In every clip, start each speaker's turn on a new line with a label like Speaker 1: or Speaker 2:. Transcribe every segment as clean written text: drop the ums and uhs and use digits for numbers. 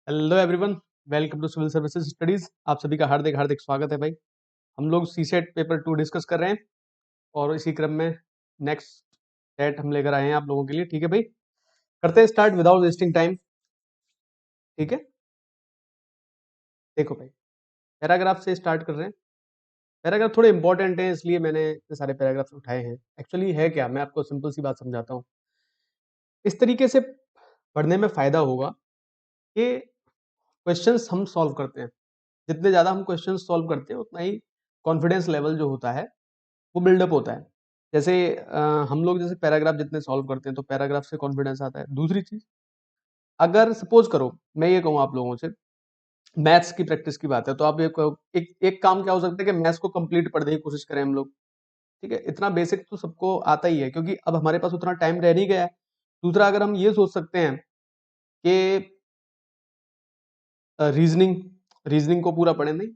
Speaker 1: Hello everyone, welcome to civil services studies. आप सभी का हार्दिक हार्दिक स्वागत है भाई। हम लोग सीसेट पेपर 2 डिस्कस कर रहे हैं और इसी क्रम में नेक्स्ट सेट हम लेकर आए हैं आप लोगों के लिए। ठीक है भाई, करते हैं स्टार्ट विदाउट वेस्टिंग टाइम। ठीक है, देखो भाई, पैराग्राफ से स्टार्ट कर रहे हैं। पैराग्राफ थोड़े इंपॉर्टेंट हैं, इसलिए मैंने इतने सारे पैराग्राफ्स उठाए हैं। एक्चुअली है क्या, मैं आपको सिंपल सी बात समझाता हूँ। इस तरीके से पढ़ने में फायदा होगा कि क्वेश्चंस हम सॉल्व करते हैं। जितने ज़्यादा हम क्वेश्चन सॉल्व करते हैं उतना ही कॉन्फिडेंस लेवल जो होता है वो बिल्डअप होता है। जैसे हम लोग जैसे पैराग्राफ जितने सॉल्व करते हैं तो पैराग्राफ से कॉन्फिडेंस आता है। दूसरी चीज, अगर सपोज करो मैं ये कहूँ आप लोगों से, मैथ्स की प्रैक्टिस की बात है, तो आप ये कहो, एक काम क्या हो सकता है कि मैथ्स को कंप्लीट पढ़ने की कोशिश करें हम लोग। ठीक है, इतना बेसिक तो सबको आता ही है क्योंकि अब हमारे पास उतना टाइम रह नहीं गया है। दूसरा, अगर हम ये सोच सकते हैं कि रीजनिंग रीजनिंग को पूरा पढ़े, नहीं,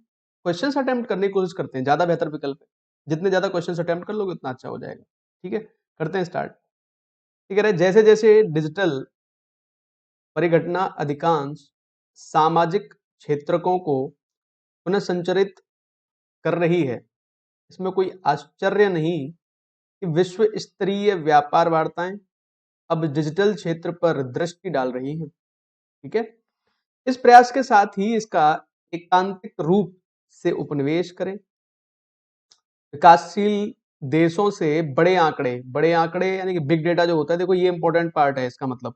Speaker 1: क्वेश्चंस अटेम्प्ट करने की कोशिश करते हैं, ज्यादा बेहतर विकल्प है। जितने ज्यादा क्वेश्चंस अटेम्प्ट कर लोगे उतना अच्छा हो जाएगा। ठीक है, करते हैं स्टार्ट। ठीक है, जैसे जैसे डिजिटल परिघटना अधिकांश सामाजिक क्षेत्रकों को पुनः संचरित कर रही है, इसमें कोई आश्चर्य नहीं कि विश्व स्तरीय व्यापार वार्ताएं अब डिजिटल क्षेत्र पर दृष्टि डाल रही हैं। ठीक है, इस प्रयास के साथ ही इसका एकांतिक रूप से उपनिवेश करें। विकासशील देशों से बड़े आंकड़े यानी कि बिग डेटा जो होता है, देखो ये इंपॉर्टेंट पार्ट है इसका मतलब।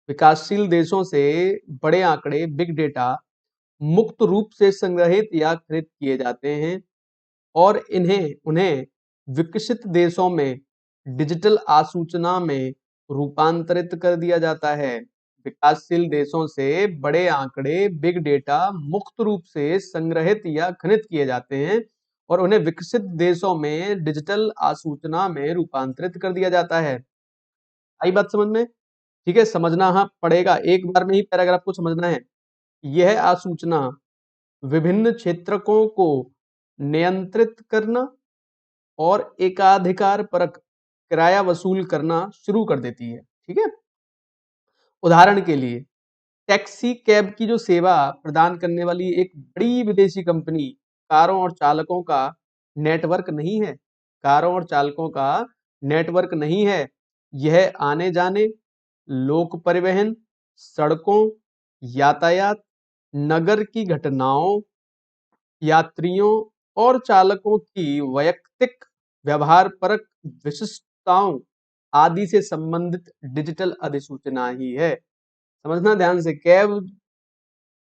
Speaker 1: विकासशील देशों से बड़े आंकड़े बिग डेटा मुक्त रूप से संग्रहित या खरीद किए जाते हैं और इन्हें उन्हें विकसित देशों में डिजिटल आसूचना में रूपांतरित कर दिया जाता है। विकासशील देशों से बड़े आंकड़े बिग डेटा मुक्त रूप से संग्रहित या खनित किए जाते हैं और उन्हें विकसित देशों में डिजिटल आसूचना में रूपांतरित कर दिया जाता है। आई बात समझ में? ठीक है, समझना हाँ पड़ेगा, एक बार में ही पैराग्राफ को समझना है। यह आसूचना विभिन्न क्षेत्रकों को नियंत्रित करना और एकाधिकार परक किराया वसूल करना शुरू कर देती है। ठीक है, उदाहरण के लिए टैक्सी कैब की जो सेवा प्रदान करने वाली एक बड़ी विदेशी कंपनी कारों और चालकों का नेटवर्क नहीं है। कारों और चालकों का नेटवर्क नहीं है। यह आने जाने, लोक परिवहन, सड़कों, यातायात, नगर की घटनाओं, यात्रियों और चालकों की वैयक्तिक व्यवहार परक विशिष्टताओं आदि से संबंधित डिजिटल अधिसूचना ही है। समझना ध्यान से, कैब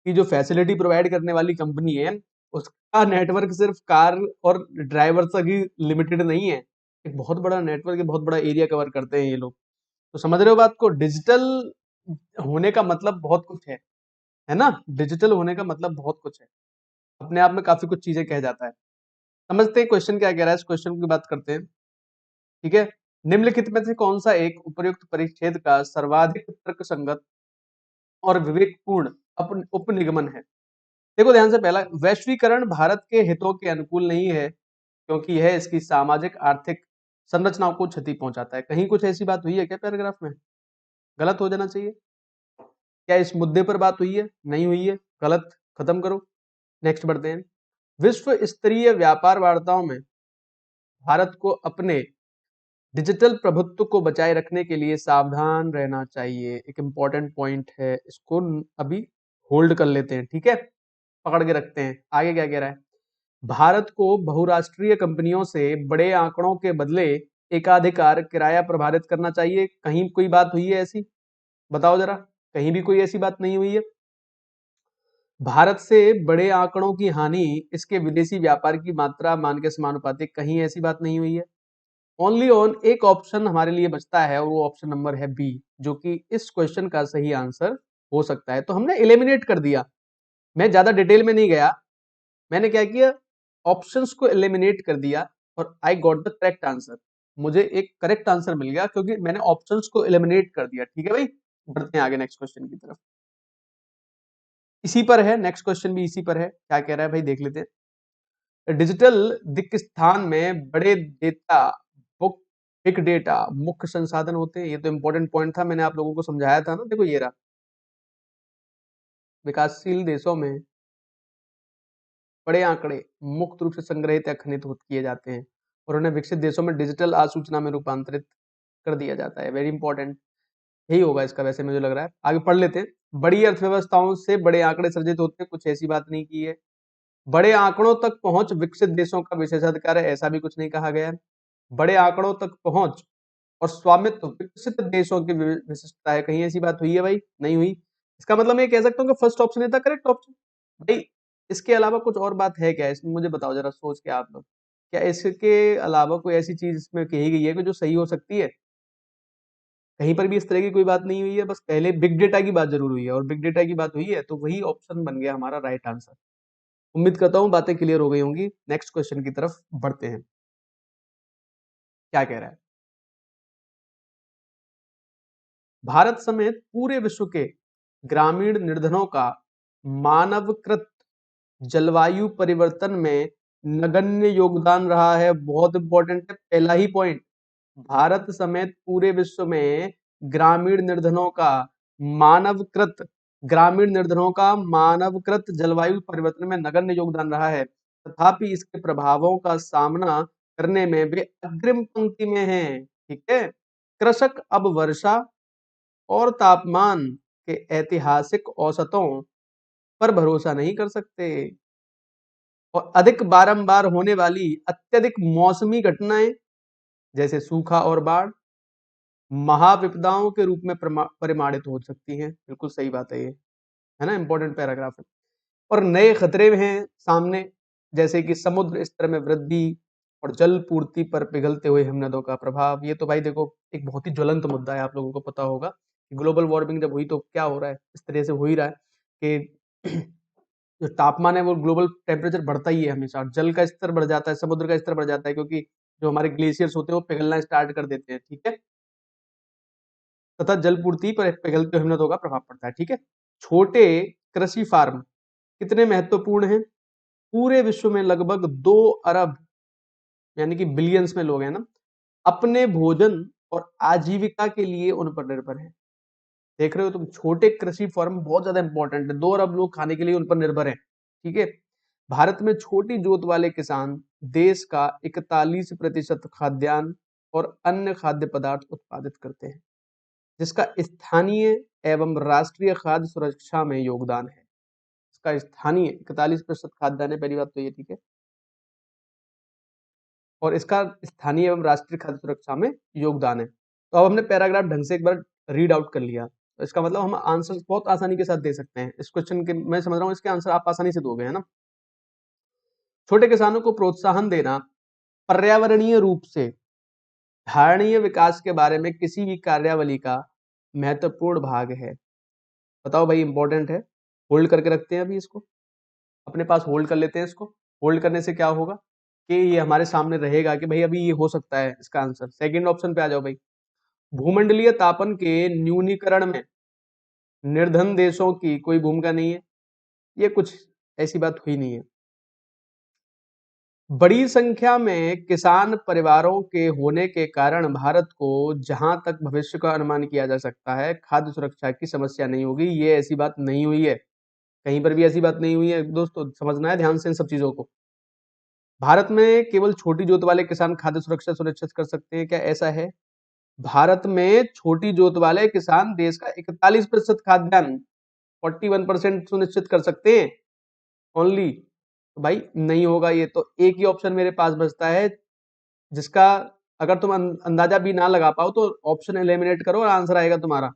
Speaker 1: की जो फैसिलिटी प्रोवाइड करने वाली कंपनी है उसका नेटवर्क सिर्फ कार और ड्राइवर तक ही लिमिटेड नहीं है। एक बहुत बड़ा नेटवर्क है, बहुत बड़ा एरिया कवर करते हैं ये लोग। तो समझ रहे हो बात को? डिजिटल होने का मतलब बहुत कुछ है ना? डिजिटल होने का मतलब बहुत कुछ है, अपने आप में काफी कुछ चीजें कह जाता है। समझते हैं क्वेश्चन क्या कह रहा है, इस क्वेश्चन की बात करते हैं। ठीक है, निम्नलिखित में से कौन सा एक उपयुक्त परिच्छेद का सर्वाधिक तर्कसंगत और विवेकपूर्ण उपनिगमन है? देखो ध्यान से, पहला, वैश्वीकरण भारत के हितों के अनुकूल नहीं है क्योंकि यह इसकी सामाजिक आर्थिक संरचनाओं को क्षति पहुंचाता है। कहीं कुछ ऐसी बात हुई है क्या पैराग्राफ में? गलत हो जाना चाहिए। क्या इस मुद्दे पर बात हुई है? नहीं हुई है, गलत, खत्म करो। नेक्स्ट बढ़ते हैं। विश्व स्तरीय व्यापार वार्ताओं में भारत को अपने डिजिटल प्रभुत्व को बचाए रखने के लिए सावधान रहना चाहिए। एक इंपॉर्टेंट पॉइंट है, इसको अभी होल्ड कर लेते हैं। ठीक है, पकड़ के रखते हैं। आगे क्या कह रहा है? भारत को बहुराष्ट्रीय कंपनियों से बड़े आंकड़ों के बदले एकाधिकार किराया प्रभावित करना चाहिए। कहीं कोई बात हुई है ऐसी? बताओ जरा, कहीं भी कोई ऐसी बात नहीं हुई है। भारत से बड़े आंकड़ों की हानि इसके विदेशी व्यापार की मात्रा मान के समानुपातिक, कहीं ऐसी बात नहीं हुई है। ओनली ऑन एक ऑप्शन हमारे लिए बचता है और वो ऑप्शन नंबर है बी, जो कि इस क्वेश्चन का सही आंसर हो सकता है। तो हमने एलिमिनेट कर दिया, मैं ज्यादा डिटेल में नहीं गया। मैंने क्या किया, ऑप्शंस को एलिमिनेट कर दिया और I got the correct answer. मुझे एक करेक्ट आंसर मिल गया क्योंकि मैंने ऑप्शंस को एलिमिनेट कर दिया। ठीक है भाई, बढ़ते हैं आगे नेक्स्ट क्वेश्चन की तरफ। इसी पर है, नेक्स्ट क्वेश्चन भी इसी पर है। क्या कह रहा है भाई, देख लेते हैं। डिजिटल दिक् स्थान में बड़े डेटा बुक बिग डेटा मुख्य संसाधन होते हैं। ये तो इंपॉर्टेंट पॉइंट था, मैंने आप लोगों को समझाया था ना। देखो ये रहा, विकासशील देशों में बड़े आंकड़े मुक्त रूप से संग्रहित या खनित किए जाते हैं और उन्हें विकसित देशों में डिजिटल आसूचना में रूपांतरित कर दिया जाता है। वेरी इंपॉर्टेंट यही होगा इसका, वैसे मुझे लग रहा है। आगे पढ़ लेते हैं। बड़ी अर्थव्यवस्थाओं से बड़े आंकड़े सृजित होते हैं, कुछ ऐसी बात नहीं की है। बड़े आंकड़ों तक पहुंच विकसित देशों का विशेषाधिकार है, ऐसा भी कुछ नहीं कहा गया है। बड़े आंकड़ों तक पहुंच और स्वामित्व विकसित देशों की विशिष्टता है, कहीं ऐसी बात हुई है भाई? नहीं हुई। इसका मतलब मैं कह सकता हूँ कि फर्स्ट ऑप्शन था करेक्ट ऑप्शन। भाई इसके अलावा कुछ और बात है क्या इसमें? मुझे बताओ जरा सोच के आप लोग, क्या इसके अलावा कोई ऐसी चीज इसमें कही गई है कि जो सही हो सकती है? कहीं पर भी इस तरह की कोई बात नहीं हुई है, बस पहले बिग डेटा की बात जरूर हुई है, और बिग डेटा की बात हुई है तो वही ऑप्शन बन गया हमारा राइट आंसर। उम्मीद करता हूँ बातें क्लियर हो गई होंगी। नेक्स्ट क्वेश्चन की तरफ बढ़ते हैं। क्या कह रहा है? भारत समेत पूरे विश्व के ग्रामीण निर्धनों का मानवकृत जलवायु परिवर्तन में नगण्य योगदान रहा है। बहुत इंपॉर्टेंट है पहला ही पॉइंट। भारत समेत पूरे विश्व में ग्रामीण निर्धनों का मानवकृत ग्रामीण निर्धनों का मानवकृत जलवायु परिवर्तन में नगण्य योगदान रहा है, तथापि इसके प्रभावों का सामना करने में वे अग्रिम पंक्ति में हैं। ठीक है। कृषक अब वर्षा और तापमान के ऐतिहासिक औसतों पर भरोसा नहीं कर सकते और अधिक बारंबार होने वाली अत्यधिक मौसमी घटनाएं जैसे सूखा और बाढ़ महाविपदाओं के रूप में परिमाणित हो सकती हैं। बिल्कुल सही बात है ये, है ना? इंपॉर्टेंट पैराग्राफ है। और नए खतरे हैं सामने, जैसे कि समुद्र स्तर में वृद्धि और जल पूर्ति पर पिघलते हुए हिमनदों का प्रभाव। ये तो भाई देखो एक बहुत ही ज्वलंत मुद्दा है, आप लोगों को पता होगा कि ग्लोबल वार्मिंग जब हुई तो क्या हो रहा है, इस तरह से हो ही रहा है कि जो तापमान है वो ग्लोबल टेम्परेचर बढ़ता ही है हमेशा, और जल का स्तर बढ़ जाता है, समुद्र का स्तर बढ़ जाता है, क्योंकि जो हमारे ग्लेशियर्स होते हैं वो पिघलना स्टार्ट कर देते हैं। ठीक है। तथा जल पूर्ति पर पिघलते हुए हिमनदों का प्रभाव पड़ता है। ठीक है। छोटे कृषि फार्म कितने महत्वपूर्ण हैं? पूरे विश्व में लगभग 2 अरब यानी कि बिलियंस में लोग हैं ना, अपने भोजन और आजीविका के लिए उन पर निर्भर हैं। देख रहे हो तुम, छोटे कृषि फर्म बहुत ज्यादा इंपॉर्टेंट है, 2 अरब लोग खाने के लिए उन पर निर्भर हैं। ठीक है। भारत में छोटी जोत वाले किसान देश का 41% खाद्यान्न और अन्य खाद्य पदार्थ उत्पादित करते हैं, जिसका स्थानीय एवं राष्ट्रीय खाद्य सुरक्षा में योगदान है। इसका स्थानीय 41% खाद्यान्न है, पहली बात तो ये। ठीक है। और इसका स्थानीय एवं राष्ट्रीय खाद्य सुरक्षा में योगदान है। तो अब हमने पैराग्राफ ढंग से एक बार रीड आउट कर लिया, तो इसका मतलब हम आंसर बहुत आसानी के साथ दे सकते हैं इस क्वेश्चन के। मैं समझ रहा हूँ इसके आंसर आप आसानी से दोगे, है ना? छोटे किसानों को प्रोत्साहन देना पर्यावरणीय रूप से धारणीय विकास के बारे में किसी भी कार्यावली का महत्वपूर्ण भाग है। बताओ भाई, इंपॉर्टेंट है। होल्ड करके रखते हैं अभी इसको, अपने पास होल्ड कर लेते हैं इसको। होल्ड करने से क्या होगा कि ये हमारे सामने रहेगा कि भाई अभी ये हो सकता है इसका आंसर। सेकंड ऑप्शन पे आ जाओ भाई। भूमंडलीय तापन के न्यूनीकरण में निर्धन देशों की कोई भूमिका नहीं है, ये कुछ ऐसी बात हुई नहीं है। बड़ी संख्या में किसान परिवारों के होने के कारण भारत को, जहां तक भविष्य का अनुमान किया जा सकता है, खाद्य सुरक्षा की समस्या नहीं होगी। ये ऐसी बात नहीं हुई है, कहीं पर भी ऐसी बात नहीं हुई है दोस्तों, समझना है ध्यान से इन सब चीजों को। भारत में केवल छोटी जोत वाले किसान खाद्य सुरक्षा सुनिश्चित कर सकते हैं, क्या ऐसा है? भारत में छोटी जोत वाले किसान देश का 41% खाद्यान्न, 41% सुनिश्चित कर सकते हैं ओनली। तो भाई नहीं होगा ये, तो एक ही ऑप्शन मेरे पास बचता है, जिसका अगर तुम अंदाजा भी ना लगा पाओ तो ऑप्शन एलिमिनेट करो और आंसर आएगा तुम्हारा,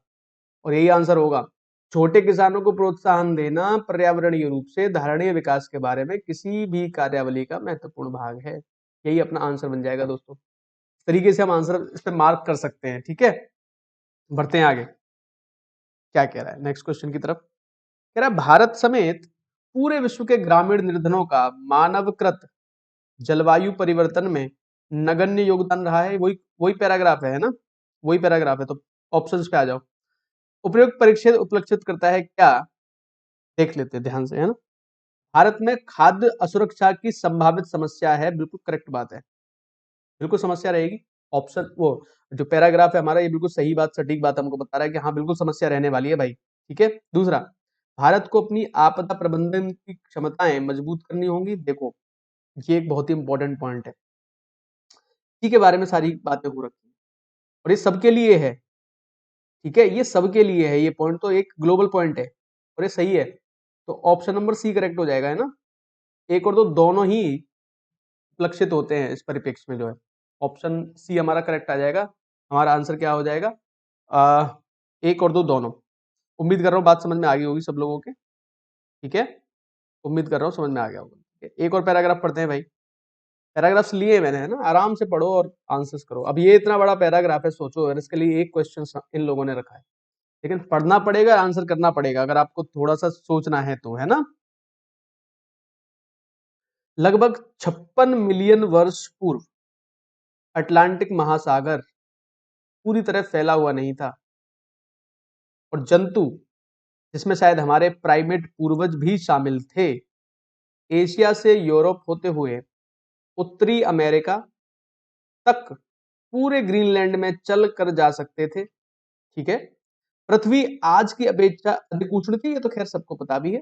Speaker 1: और यही आंसर होगा। छोटे किसानों को प्रोत्साहन देना पर्यावरणीय रूप से धारणीय विकास के बारे में किसी भी कार्यावली का महत्वपूर्ण भाग है। यही अपना आंसर बन जाएगा दोस्तों। इस तरीके से हम आंसर इस पे मार्क कर सकते हैं। ठीक है। बढ़ते हैं आगे। क्या कह रहा है नेक्स्ट क्वेश्चन की तरफ? कह रहा है भारत समेत पूरे विश्व के ग्रामीण निर्धनों का मानवकृत जलवायु परिवर्तन में नगण्य योगदान रहा है। वही वही पैराग्राफ है ना? वही पैराग्राफ है, तो ऑप्शंस पे आ जाओ। उपयुक्त परिच्छेद उपलक्षित करता है क्या? देख लेते हैं ध्यान से, है ना? भारत में खाद्य असुरक्षा की संभावित समस्या है, बिल्कुल करेक्ट बात है, बिल्कुल समस्या रहेगी। ऑप्शन वो जो पैराग्राफ है हमारा, ये बिल्कुल सही बात, सटीक बात हमको बता रहा है कि हाँ बिल्कुल समस्या रहने वाली है भाई। ठीक है। दूसरा, भारत को अपनी आपदा प्रबंधन की क्षमताएं मजबूत करनी होंगी। देखो, ये एक बहुत ही इंपॉर्टेंट पॉइंट है। इसी के बारे में सारी बातें हो रखी हैं और ये सबके लिए है। ठीक है, ये सबके लिए है। ये पॉइंट तो एक ग्लोबल पॉइंट है और ये सही है। तो ऑप्शन नंबर सी करेक्ट हो जाएगा, है ना। एक और दो दोनों ही लक्षित होते हैं इस परिप्रेक्ष्य में जो है। ऑप्शन सी हमारा करेक्ट आ जाएगा। हमारा आंसर क्या हो जाएगा? आ, एक और दो दोनों। उम्मीद कर रहा हूँ बात समझ में आ गई होगी सब लोगों के। ठीक है, उम्मीद कर रहा हूँ समझ में आ गया होगा। ठीक है, एक और पैराग्राफ पढ़ते हैं भाई। पैराग्राफ्स लिए मैंने, है ना। आराम से पढ़ो और आंसर्स करो। अब ये इतना बड़ा पैराग्राफ है, सोचो अगर इसके लिए एक क्वेश्चन इन लोगों ने रखा है, लेकिन पढ़ना पड़ेगा, आंसर करना पड़ेगा अगर आपको थोड़ा सा सोचना है तो, है ना। लगभग 56 मिलियन वर्ष पूर्व अटलांटिक महासागर पूरी तरह फैला हुआ नहीं था और जंतु, जिसमें शायद हमारे प्राइमेट पूर्वज भी शामिल थे, एशिया से यूरोप होते हुए उत्तरी अमेरिका तक पूरे ग्रीनलैंड में चल कर जा सकते थे। ठीक है, पृथ्वी आज की अपेक्षा अधिक उष्ण थी, ये तो खैर सबको पता भी है।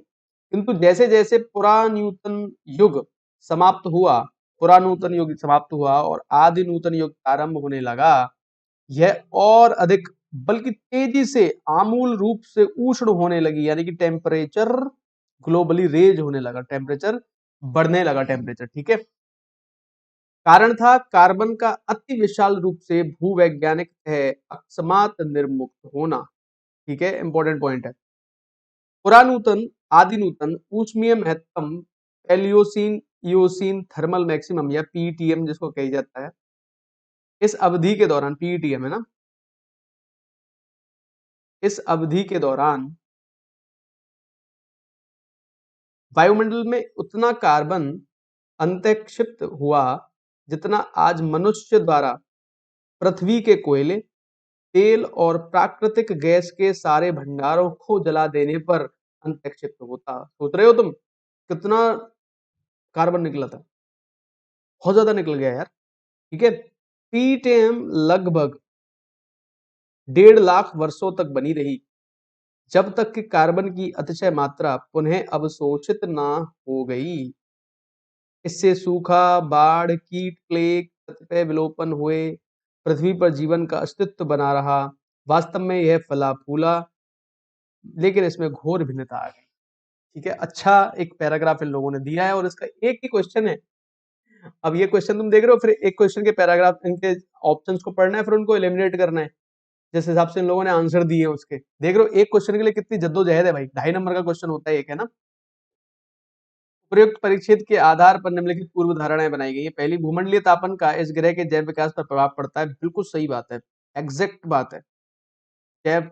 Speaker 1: किंतु जैसे जैसे पुरानूतन युग समाप्त हुआ पुरानूतन युग समाप्त हुआ और आदि नूतन युग आरंभ होने लगा, यह और अधिक, बल्कि तेजी से आमूल रूप से उष्ण होने लगी। यानी कि टेम्परेचर ग्लोबली रेज होने लगा, टेम्परेचर बढ़ने लगा, टेम्परेचर। ठीक है, कारण था कार्बन का अति विशाल रूप से भूवैज्ञानिक है अकस्मात निर्मुक्त होना। ठीक है, इंपॉर्टेंट पॉइंट है। पुरानूतन आदि नूतन ऊष्मीय महत्तम पैलियोसीन इयोसीन थर्मल मैक्सिमम या पीटीएम जिसको कही जाता है, इस अवधि के दौरान, पीटीएम है ना, इस अवधि के दौरान वायुमंडल में उतना कार्बन अंतःक्षिप्त हुआ जितना आज मनुष्य द्वारा पृथ्वी के कोयले, तेल और प्राकृतिक गैस के सारे भंडारों को जला देने पर अंतःक्षिप्त होता। सोच रहे हो तुम कितना कार्बन निकला था? बहुत ज्यादा निकल गया यार। ठीक है, पीटीएम लगभग 1.5 लाख वर्षों तक बनी रही, जब तक कि कार्बन की अतिशय मात्रा पुनः अवशोषित ना हो गई। इससे सूखा, बाढ़, कीट, प्लेग, कतिपय विलोपन हुए, पृथ्वी पर जीवन का अस्तित्व बना रहा। वास्तव में यह फला फूला, लेकिन इसमें घोर भिन्नता आ गई। ठीक है, अच्छा एक पैराग्राफ इन लोगों ने दिया है और इसका एक ही क्वेश्चन है। अब ये क्वेश्चन तुम देख रहे हो, फिर एक क्वेश्चन के पैराग्राफ, इनके ऑप्शंस को पढ़ना है, फिर उनको एलिमिनेट करना है जिस हिसाब से इन लोगों ने आंसर दिए उसके। देख रहे हो एक क्वेश्चन के लिए कितनी जद्दोजहद है भाई। 2.5 नंबर का क्वेश्चन होता है एक, है ना। उपयुक्त परिच्छेद के आधार पर निम्नलिखित पूर्व धारणाएं बनाई गई है। पहली, भूमंडलीय तापन का इस ग्रह के जैव विकास पर प्रभाव पड़ता है। बिल्कुल सही बात है, एग्जैक्ट बात है। जैव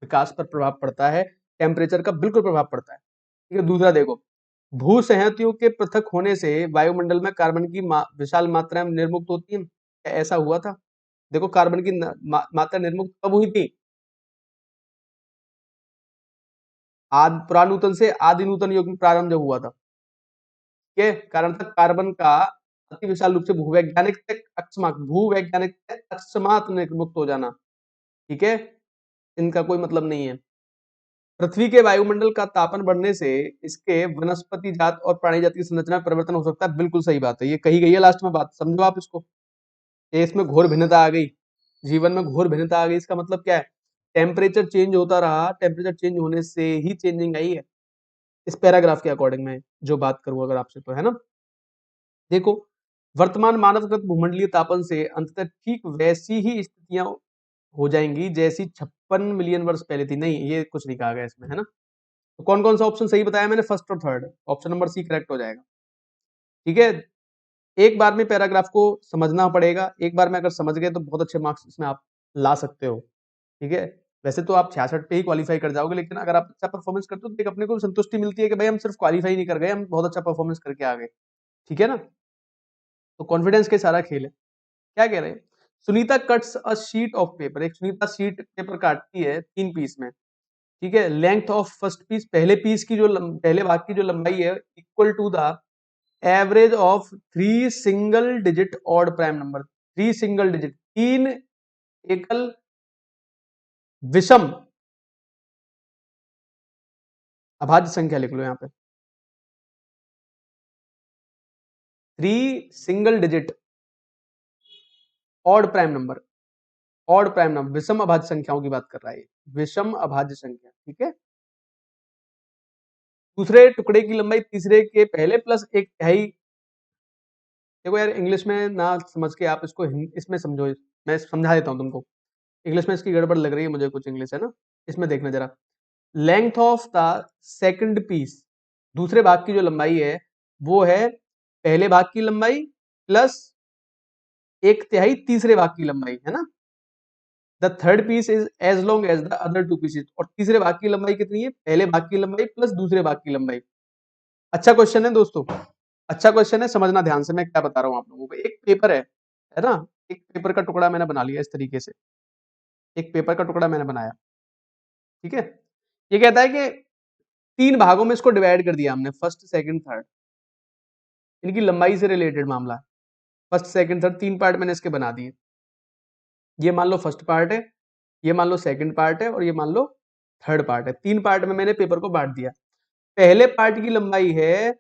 Speaker 1: विकास पर प्रभाव पड़ता है, टेम्परेचर का बिल्कुल प्रभाव पड़ता है। ठीक है, दूसरा देखो, भू संहतियों के पृथक होने से वायुमंडल में कार्बन की विशाल मात्रा में निर्मुक्त होती है। क्या ऐसा हुआ था? देखो कार्बन की मात्रा निर्मुक्त कब हुई थी? पुरानूतन से आदि नूतन युग में प्रारंभ जब हुआ था। के कारण था कार्बन का अति विशाल रूप से भूवैज्ञानिक तक अकस्मात मुक्त हो जाना। ठीक है, इनका कोई मतलब नहीं है। पृथ्वी के वायुमंडल का तापन बढ़ने से इसके वनस्पति जात और प्राणी जाति की संरचना में परिवर्तन हो सकता है। बिल्कुल सही बात है, ये कही गई है लास्ट में बात, समझो आप इसको। ये इसमें घोर भिन्नता आ गई, जीवन में घोर भिन्नता आ गई। इसका मतलब क्या है? टेम्परेचर चेंज होता रहा, टेम्परेचर चेंज होने से ही चेंजिंग आई है। इस पैराग्राफ के अकॉर्डिंग मैं जो बात करूं अगर आपसे, तो है ना। देखो, वर्तमान मानवकृत भूमंडलीय तापन से अंततः ठीक वैसी ही स्थितियां हो जाएंगी जैसी 56 मिलियन वर्ष पहले थी। नहीं, ये कुछ नहीं कहा गया इसमें, है ना। तो कौन कौन सा ऑप्शन सही बताया मैंने? फर्स्ट और third, option number C correct हो जाएगा। ठीक है, एक बार में पैराग्राफ को समझना पड़ेगा। एक बार में अगर समझ गए तो बहुत अच्छे मार्क्स इसमें आप ला सकते हो। ठीक है, वैसे तो आप 66 पे ही क्वालिफाई कर जाओगे, लेकिन अगर आप अच्छा परफॉर्मेंस करते हो तो एक अपने को संतुष्टि मिलती है कि भाई हम सिर्फ क्वालिफाई नहीं कर गए, हम बहुत अच्छा परफॉर्मेंस करके आ गए। ठीक है ना, तो कॉन्फिडेंस के सारा खेल है। क्या कह रहे हैं? Sunita cuts a sheet of paper, एक सुनीता शीट पेपर काटती है 3 पीस में। ठीक है, लेंथ ऑफ फर्स्ट पीस, पहले पीस की जो पहले भाग की जो लंबाई है equal to the average of 3 single digit odd prime number. 3 single digit, 3 एकल विषम अभाज्य संख्या लिख लो यहाँ पे। 3 single digit odd prime number, odd prime number, विषम अभाज्य संख्याओं की बात कर रहा है, विषम अभाज्य संख्या, ठीक है। दूसरे टुकड़े की लंबाई तीसरे के पहले प्लस एक तिहाई। देखो यार, इंग्लिश में ना समझ के आप इसको इसमें समझो, मैं समझा देता हूँ तुमको। इंग्लिश में इसकी गड़बड़ लग रही है मुझे कुछ, इंग्लिश है ना, इसमें देखना जरा। Length of the second piece, दूसरे भाग की जो लंबाई है वो है पहले भाग की लंबाई प्लस एक तिहाई तीसरे भाग की लंबाई, है ना। The third piece is as long as the other two pieces, और तीसरे भाग की लंबाई कितनी है, पहले भाग की लंबाई प्लस दूसरे भाग की लंबाई। अच्छा क्वेश्चन है दोस्तों, अच्छा क्वेश्चन है, समझना ध्यान से मैं क्या बता रहा हूँ आप लोगों को। एक पेपर है ना, एक पेपर का टुकड़ा मैंने बना लिया इस तरीके से, एक पेपर का टुकड़ा मैंने बनाया, ठीक है। ये कहता है कि 3 भागों में इसको डिवाइड कर दिया हमने, फर्स्ट सेकंड थर्ड, इनकी लंबाई से रिलेटेड मामला, फर्स्ट सेकंड थर्ड 3 पार्ट मैंने इसके बना दिए। ये मान लो फर्स्ट पार्ट है, ये मान लो सेकंड पार्ट है, और ये मान लो थर्ड पार्ट है। 3 पार्ट में मैंने पेपर को बांट दिया। पहले पार्ट की लंबाई है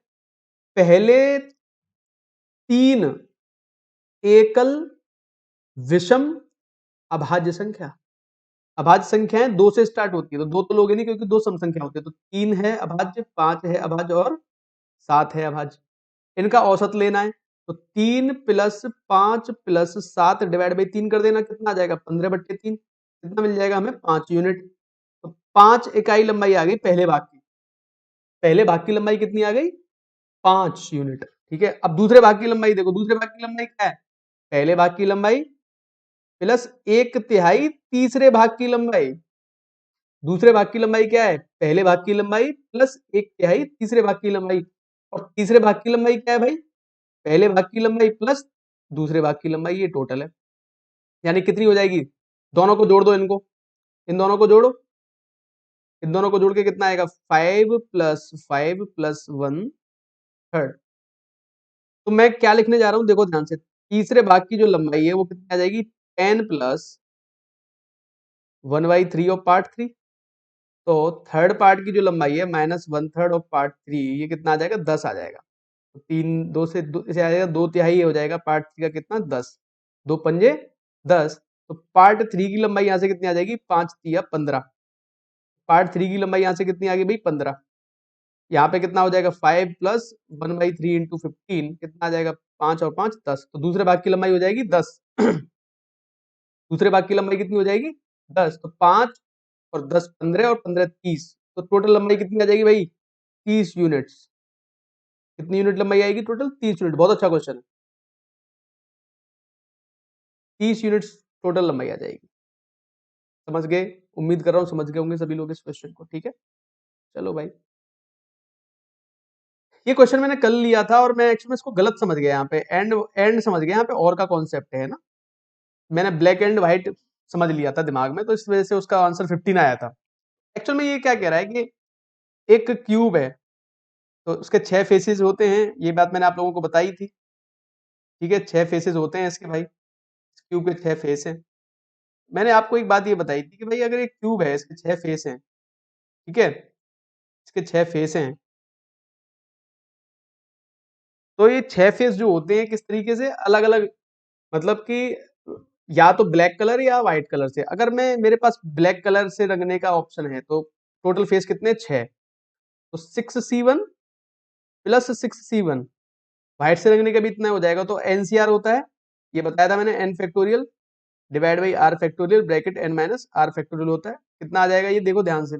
Speaker 1: पहले 3 एकल विषम अभाज्य संख्या। अभाज्य संख्याएं 2 से स्टार्ट होती है, तो 2 तो लोगे नहीं क्योंकि 2 सम संख्या होती है, तो 3 है अभाज्य, 5 है अभाज्य और 7 है अभाज्य। इनका औसत लेना है, तो 3 प्लस 5 प्लस 7 डिवाइड बाई 3 कर देना, कितना आ जाएगा 15/3, कितना मिल जाएगा हमें 5 यूनिट। तो 5 इकाई लंबाई आ गई पहले भाग की, पहले भाग की लंबाई कितनी आ गई 5 यूनिट, ठीक है। अब दूसरे भाग की लंबाई देखो, दूसरे भाग की लंबाई क्या है, पहले भाग की लंबाई प्लस एक तिहाई तीसरे भाग की लंबाई। दूसरे भाग की लंबाई क्या है, पहले भाग की लंबाई प्लस एक तिहाई तीसरे भाग की लंबाई, और तीसरे भाग की लंबाई क्या है भाई, पहले भाग की लंबाई प्लस दूसरे भाग की लंबाई, ये टोटल है। यानी कितनी हो जाएगी, दोनों को जोड़ दो, इनको, इन दोनों को जोड़ो, इन दोनों को जोड़ के कितना आएगा 5 प्लस 5 प्लस 1 थर्ड। तो मैं क्या लिखने जा रहा हूं, देखो ध्यान से, तीसरे भाग की जो लंबाई है वो कितनी आ जाएगी 10 प्लस 1/3 ऑफ पार्ट 3। तो थर्ड पार्ट की जो लंबाई है -1/3 ऑफ पार्ट 3, ये कितना आ जाएगा 10 आ जाएगा। तो 3 2 से इसे आ जाएगा 2 तिहाई हो जाएगा पार्ट 3 का, कितना 10, 2 पंजे 10। तो पार्ट 3 की लंबाई यहाँ से कितनी आ जाएगी 5 तिया 15, पार्ट 3 की लंबाई यहाँ से कितनी आ गई भाई 15। यहाँ पे कितना हो जाएगा 5 प्लस 1/3 इंटू 15, कितना आ जाएगा 5 और 5 10। तो दूसरे भाग की लंबाई हो जाएगी 10 दूसरे भाग की लंबाई कितनी हो जाएगी 10, तो 5 और 10 15 और 15 30, तो टोटल लंबाई कितनी आ जाएगी भाई 30 यूनिट्स। कितनी यूनिट लंबाई आएगी टोटल 30 यूनिट, बहुत अच्छा क्वेश्चन है। 30 यूनिट्स टोटल लंबाई आ जाएगी। समझ गए, उम्मीद कर रहा हूँ समझ गए होंगे सभी लोग इस क्वेश्चन को, ठीक है। चलो भाई, ये क्वेश्चन मैंने कल लिया था और मैं एक्चुअली इसको गलत समझ गया, यहाँ पे एंड एंड समझ गया, यहाँ पे और का कॉन्सेप्ट है ना, मैंने ब्लैक एंड व्हाइट समझ लिया था दिमाग में, तो इस वजह से उसका आंसर 15 आया था। एक्चुअल में ये क्या कह रहा है कि एक क्यूब है, तो उसके 6 फेसेस होते हैं, ये बात मैंने आप लोगों को बताई थी, ठीक है। 6 फेसेस होते हैं इसके भाई, इस क्यूब के 6 फेस हैं। मैंने आपको एक बात ये बताई थी कि भाई अगर एक क्यूब है, इसके 6 फेस हैं, ठीक है, इसके 6 फेस हैं, तो ये 6 फेस जो होते हैं किस तरीके से अलग अलग, मतलब कि या तो ब्लैक कलर या व्हाइट कलर से। अगर मैं, मेरे पास ब्लैक कलर से रंगने का ऑप्शन है, तो टोटल फेस कितने 6, तो 6C1 प्लस 6C1, व्हाइट से रंगने का भी इतना हो जाएगा, तो NCR होता है, ये बताया था मैंने, n factorial divide by r factorial bracket n minus r factorial होता है, कितना आ जाएगा ये देखो ध्यान से।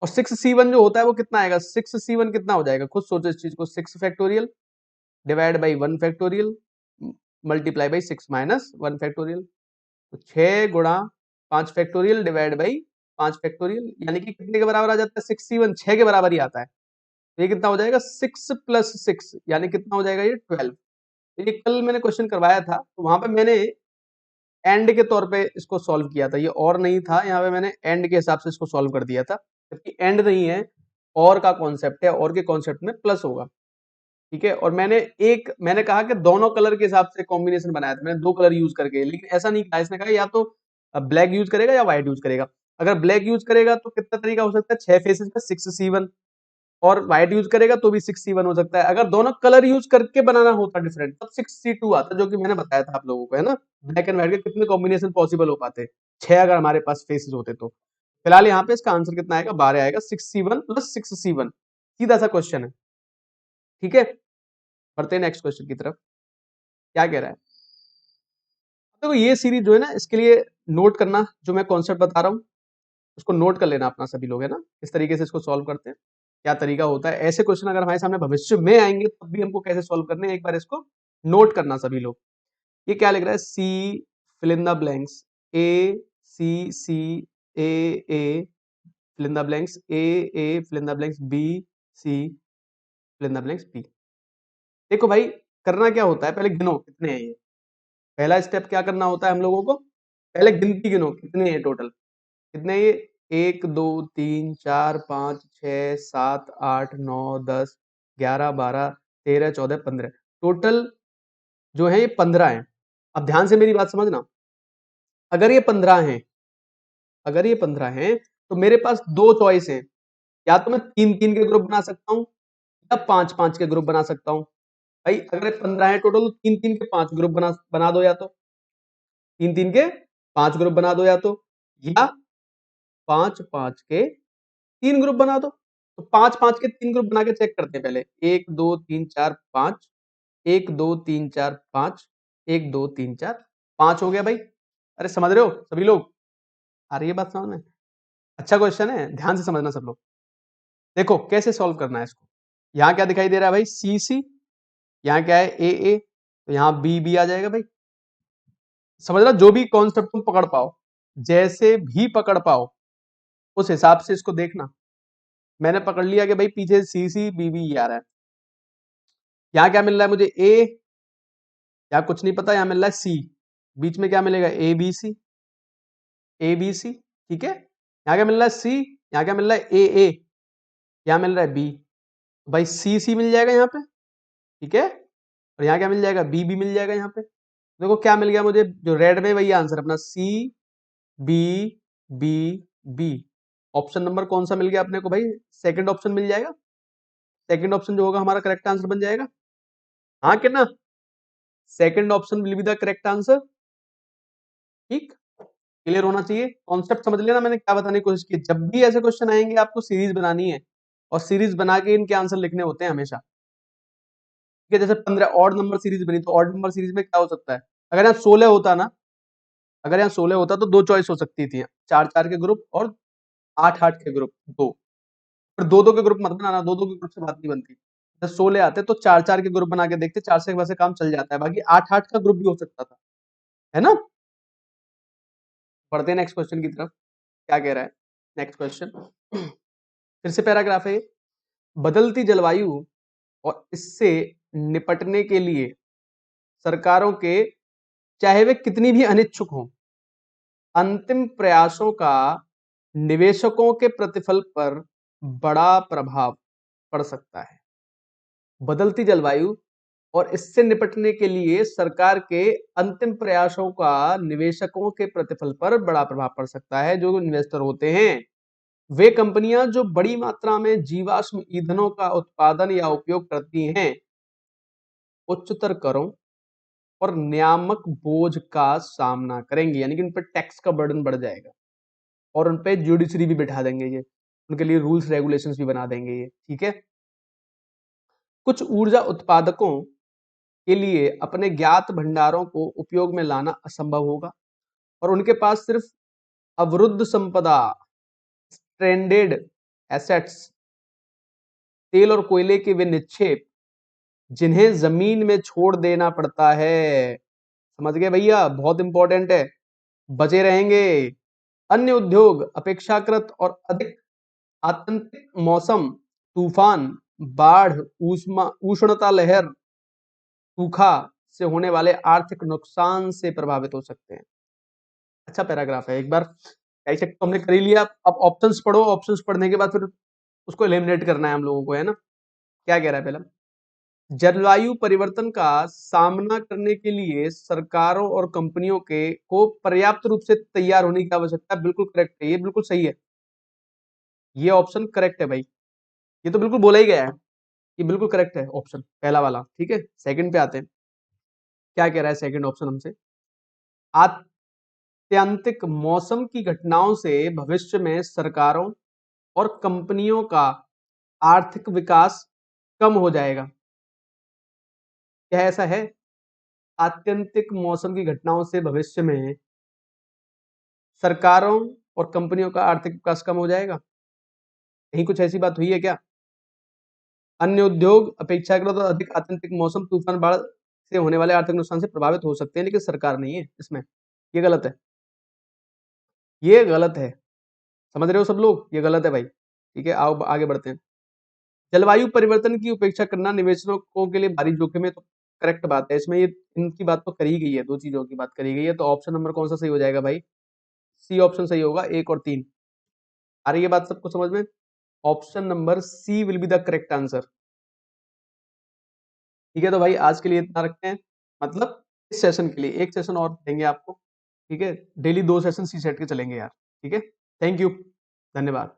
Speaker 1: और 6C1 जो होता है वो कितना आएगा, 6C1 कितना हो जाएगा, खुद सोचो इस चीज को, 6 factorial divide by 1 factorial multiply by 6 minus 1 factorial, तो 6 गुणा 5 फैक्टोरियल डिवाइड बाई 5 फैक्टोरियल, यानी कि कितने के बराबर आ जाता है 6C1, 6 के बराबर ही आता है। तो ये कितना हो जाएगा 6 प्लस 6, यानी कितना हो जाएगा ये 12। तो ये कल मैंने क्वेश्चन करवाया था, तो वहां पे मैंने एंड के तौर पे इसको सॉल्व किया था, ये और नहीं था, यहाँ पे मैंने एंड के हिसाब से इसको सॉल्व कर दिया था, जबकि एंड नहीं है, और का कॉन्सेप्ट है, और के कॉन्सेप्ट में प्लस होगा, ठीक है। और मैंने कहा कि दोनों कलर के हिसाब से कॉम्बिनेशन बनाया था मैंने, 2 कलर यूज करके, लेकिन ऐसा नहीं कहा, इसने कहा या तो ब्लैक यूज करेगा या व्हाइट यूज करेगा। अगर ब्लैक यूज करेगा तो कितना तरीका हो सकता है, 6 फेसेस का 6C1, और व्हाइट यूज करेगा तो भी 6C1 हो सकता है। अगर दोनों कलर यूज करके बनाना होता डिफरेंट तब 6C2 आता, जो कि मैंने बताया था आप लोगों को, है ना। ब्लैक एंड व्हाइट के कितने कॉम्बिनेशन पॉसिबल हो पाते, 6 अगर हमारे पास फेसेस होते तो। फिलहाल यहाँ पे इसका आंसर कितना आएगा, 12 आएगा, 6C1 प्लस 6C1, सीधा सा क्वेश्चन है। ठीक है, बढ़ते हैं नेक्स्ट क्वेश्चन की तरफ। क्या कह रहा है, देखो ये सीरीज जो है ना, इसके लिए नोट करना, जो मैं कॉन्सेप्ट बता रहा हूँ उसको नोट कर लेना अपना सभी लोग, है ना। इस तरीके से इसको सॉल्व करते हैं, क्या तरीका होता है। ऐसे क्वेश्चन अगर हमारे सामने भविष्य में आएंगे तब भी हमको कैसे सॉल्व करने हैं, एक बार इसको नोट करना सभी लोग। ये क्या लिख रहा है, C fill in the blanks, A C C A fill in the blanks, A fill in the blanks, B C fill in the blanks, B. देखो भाई, करना क्या होता है, पहले गिनो कितने हैं ये। पहला स्टेप क्या करना होता है हम लोगों को, पहले गिनती गिनो कितने हैं टोटल, कितने ये, 1 2 3 4 5 6 7 8 9 10 11 12 13 14 15, टोटल जो है ये 15 है। अब ध्यान से मेरी बात समझना, अगर ये 15 हैं, अगर ये 15 हैं तो मेरे पास दो चॉइस है, या तो मैं 3 3 के ग्रुप बना सकता हूँ या 5 5 के ग्रुप बना सकता हूँ। भाई अगर 15 है टोटल तो 3 3 के 5 ग्रुप बना बना दो, या तो 3 3 के 5 ग्रुप बना दो, या 5 5 के 3 ग्रुप बना दो। तो 5 5 के 3 ग्रुप बना के चेक करते हैं पहले, 1 2 3 4 5, 1 2 3 4 5, 1 2 3 4 5 हो गया भाई। अरे समझ रहे हो सभी लोग, आ रही है बात समझ में। अच्छा क्वेश्चन है, ध्यान से समझना सब लोग। देखो कैसे सॉल्व करना है इसको, यहाँ क्या दिखाई दे रहा है भाई, सी सी, यहाँ क्या है, ए, तो यहाँ बी बी आ जाएगा भाई। समझ रहा, जो भी कॉन्सेप्ट तुम पकड़ पाओ, जैसे भी पकड़ पाओ उस हिसाब से इसको देखना। मैंने पकड़ लिया कि भाई पीछे सी सी बी बी आ रहा है, यहाँ क्या मिल रहा है मुझे, ए, यहाँ कुछ नहीं पता, यहाँ मिल रहा है सी, बीच में क्या मिलेगा, A B C, A B C, ठीक है। यहाँ क्या मिल रहा है, सी, यहाँ क्या मिल रहा है, ए, यहाँ मिल रहा है बी, भाई सी सी मिल जाएगा यहाँ पे, ठीक है। और यहाँ क्या मिल जाएगा, बी बी मिल जाएगा यहाँ पे। देखो क्या मिल गया मुझे, जो रेड में वही आंसर अपना, C B B B. Option number कौन सा मिल गया अपने को भाई, सेकंड ऑप्शन मिल जाएगा, सेकंड ऑप्शन जो होगा हमारा करेक्ट आंसर बन जाएगा। हाँ कि ना, second option will be the correct answer. ठीक, क्लियर होना चाहिए, कॉन्सेप्ट समझ लेना मैंने क्या बताने की कोशिश की। जब भी ऐसे क्वेश्चन आएंगे आपको सीरीज बनानी है, और सीरीज बना के इनके आंसर लिखने होते हैं हमेशा। ठीक है, जैसे 15 ऑड नंबर सीरीज बनी, तो ऑड नंबर सीरीज में क्या हो सकता है, अगर यहाँ 16 होता ना, अगर यहाँ 16 होता तो दो चॉइस हो सकती थी, 4 4 के ग्रुप और 8 8 के ग्रुप, दो। पर 2 2 के ग्रुप मत बनाना, 2 2 के ग्रुप से बात नहीं बनती। जब 16 आते तो 4 4 के ग्रुप बना के देखते, 4 से वैसे काम चल जाता है, बाकी 8 8 का ग्रुप भी हो सकता था, है ना। पढ़ते हैं नेक्स्ट क्वेश्चन की तरफ, क्या कह रहा है नेक्स्ट क्वेश्चन। फिर से पैराग्राफ है ये। बदलती जलवायु और इससे निपटने के लिए सरकारों के, चाहे वे कितनी भी अनिच्छुक हों, अंतिम प्रयासों का निवेशकों के प्रतिफल पर बड़ा प्रभाव पड़ सकता है। बदलती जलवायु और इससे निपटने के लिए सरकार के अंतिम प्रयासों का निवेशकों के प्रतिफल पर बड़ा प्रभाव पड़ सकता है। जो इन्वेस्टर होते हैं, वे कंपनियां जो बड़ी मात्रा में जीवाश्म ईंधनों का उत्पादन या उपयोग करती हैं, उच्चतर करों और नियामक बोझ का सामना करेंगे, यानी कि उन पर टैक्स का बर्डन बढ़ जाएगा, और उन पे जुडिशरी भी बिठा देंगे ये, उनके लिए रूल्स रेगुलेशंस भी बना देंगे ये, ठीक है। कुछ ऊर्जा उत्पादकों के लिए अपने ज्ञात भंडारों को उपयोग में लाना असंभव होगा, और उनके पास सिर्फ अवरुद्ध संपदा, स्ट्रैंडेड एसेट्स, तेल और कोयले के वे निक्षेप जिन्हें जमीन में छोड़ देना पड़ता है, समझ गए भैया, बहुत इंपॉर्टेंट है, बचे रहेंगे। अन्य उद्योग अपेक्षाकृत और अधिक आतंकिक मौसम, तूफान, बाढ़, उष्णता लहर, सूखा से होने वाले आर्थिक नुकसान से प्रभावित हो सकते हैं। अच्छा पैराग्राफ है, एक बार डाइसेक्ट तो हमने कर ही लिया, अब ऑप्शंस पढ़ो, ऑप्शंस पढ़ने के बाद फिर उसको एलिमिनेट करना है हम लोगों को, है ना। क्या कह रहा है पहला, जलवायु परिवर्तन का सामना करने के लिए सरकारों और कंपनियों के को पर्याप्त रूप से तैयार होने की आवश्यकता है। बिल्कुल करेक्ट है, ये बिल्कुल सही है, ये ऑप्शन करेक्ट है भाई, ये तो बिल्कुल बोला ही गया है, ये बिल्कुल करेक्ट है ऑप्शन पहला वाला। ठीक है, सेकंड पे आते हैं, क्या कह रहा है सेकंड ऑप्शन हमसे। आत्यंतिक मौसम की घटनाओं से भविष्य में सरकारों और कंपनियों का आर्थिक विकास कम हो जाएगा। क्या ऐसा है? आत्यंतिक मौसम की घटनाओं से भविष्य में सरकारों और कंपनियों का आर्थिक विकास कम हो जाएगा, कहीं कुछ ऐसी बात हुई है क्या? अन्य उद्योग अपेक्षाकृत अधिक आत्यंतिक मौसम, तूफान, बाढ़ से होने वाले आर्थिक नुकसान से प्रभावित हो सकते हैं, लेकिन सरकार नहीं है इसमें। ये गलत है, ये गलत है, समझ रहे हो सब लोग, ये गलत है भाई। ठीक है, आओ आगे बढ़ते हैं। जलवायु परिवर्तन की उपेक्षा करना निवेशकों के लिए भारी जोखिम है, तो करेक्ट बात है, इसमें ये इनकी बात तो करी गई है, दो चीजों की बात करी गई है, तो ऑप्शन नंबर कौन सा सही हो जाएगा भाई? सी ऑप्शन सही होगा, 1 और 3। आ रही है बात सबको समझ में? Option number C will be the correct answer. ठीक है, तो भाई आज के लिए इतना रखते हैं, मतलब इस सेशन के लिए एक सेशन और देंगे आपको। ठीक है, डेली 2 सेशन सी सेट के चलेंगे यार। ठीक है, थैंक यू, धन्यवाद।